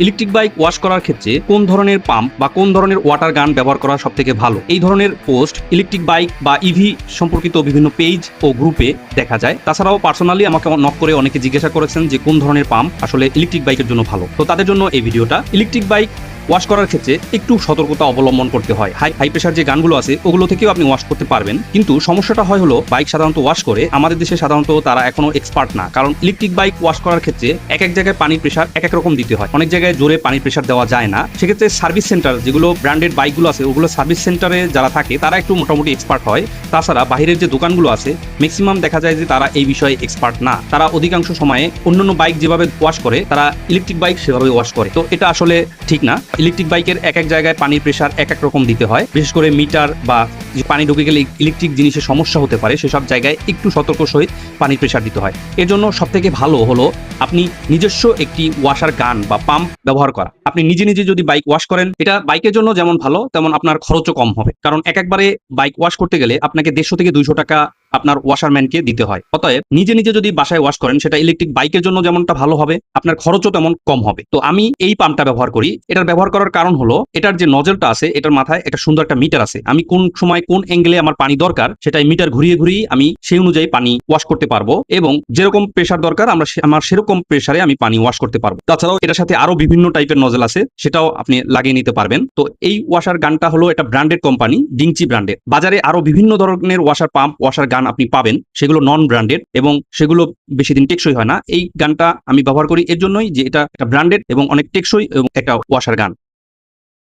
Electric bike wash করার ক্ষেত্রে কোন ধরনের পাম্প বা কোন ধরনের ওয়াটার গান ব্যবহার করা সবথেকে ভালো, এই ধরনের পোস্ট ইলেকট্রিক বাইক বা ইভি সম্পর্কিত বিভিন্ন পেজ ও গ্রুপে দেখা যায়। তাছাড়াও পার্সোনালি আমাকে নক করে অনেকে জিজ্ঞাসা করেছেন যে কোন ধরনের পাম্প আসলে ইলেকট্রিক বাইকের জন্য ভালো। তো তাদের জন্য এই ভিডিওটা। ইলেকট্রিক বাইক ওয়াশ করার ক্ষেত্রে একটু সতর্কতা অবলম্বন করতে হয়। হাই প্রেশার যে গানগুলো আছে ওগুলো থেকেও আপনি ওয়াশ করতে পারবেন, কিন্তু সমস্যাটা হয় হলো বাইক সাধারণত ওয়াশ করে আমাদের দেশে সাধারণত তারা এখনো এক্সপার্ট না। কারণ ইলেকট্রিক বাইক ওয়াশ করার ক্ষেত্রে এক এক জায়গায় পানির প্রেশার এক এক রকম দিতে হয়, অনেক জায়গায় জোরে পানির প্রেশার দেওয়া যায় না। সেক্ষেত্রে সার্ভিস সেন্টার যেগুলো ব্র্যান্ডেড বাইকগুলো আছে ওগুলো সার্ভিস সেন্টারে যারা থাকে তারা একটু মোটামুটি এক্সপার্ট হয়। তাছাড়া বাইরের যে দোকানগুলো আছে ম্যাক্সিমাম দেখা যায় যে তারা এই বিষয়ে এক্সপার্ট না। তারা অধিকাংশ সময়ে অন্যান্য বাইক যেভাবে ওয়াশ করে তারা ইলেকট্রিক বাইক সেভাবে ওয়াশ করে। তো এটা আসলে ঠিক না। ইলেকট্রিক বাইকের এক এক জায়গায় পানির প্রেশার এক এক রকম দিতে হয়, বিশেষ করে মিটার বা পানি ঢুকে গেলে ইলেকট্রিক জিনিসের সমস্যা হতে পারে, সেসব জায়গায় একটু সতর্ক সহিত পানির প্রেশার দিতে হয়। এর জন্য সব থেকে ভালো হলো আপনি নিজস্ব একটি ওয়াশার গান বা পাম্প ব্যবহার করা। আপনি নিজে নিজে যদি বাইক ওয়াশ করেন এটা বাইকের জন্য যেমন ভালো তেমন আপনার খরচও কম হবে। কারণ একবারে বাইক ওয়াশ করতে গেলে আপনাকে 150 থেকে 200 টাকা আপনার ওয়াশারম্যানকে দিতে হয়। অতএব নিজে নিজে যদি বাসায় ওয়াশ করেন সেটা ইলেকট্রিক বাইকের জন্য যেমনটা ভালো হবে, আপনার খরচও তেমন কম হবে। তো আমি এই পাম্পটা ব্যবহার করি। এটার ব্যবহার করার কারণ হলো এটার যে নজলটা আছে এটার মাথায় একটা সুন্দর একটা মিটার আছে। আমি কোন সময় কোন অ্যাঙ্গেলে আমার পানি দরকার সেটাই মিটার ঘুরিয়ে ঘুরিয়ে আমি সেই অনুযায়ী পানি ওয়াশ করতে পারবো, এবং যেরকম প্রেশার দরকার আমার সেরকম প্রেশারে আমি পানি ওয়াশ করতে পারবো। তাছাড়াও এটার সাথে আরো বিভিন্ন টাইপের নজল আছে, সেটাও আপনি লাগিয়ে নিতে পারবেন। তো এই ওয়াশার গানটা হলো এটা ব্র্যান্ডেড কোম্পানি ডিংচি ব্র্যান্ডের। বাজারে আরো বিভিন্ন ধরনের ওয়াশার পাম্প ওয়াশার গান আপনি পাবেন, সেগুলো নন ব্র্যান্ডেড এবং সেগুলো বেশি দিন টেকসই হয় না। এই গানটা আমি ব্যবহার করি এর জন্যই যে এটা একটা ব্র্যান্ডেড এবং অনেক টেকসই এবং একটা ওয়াশার গান।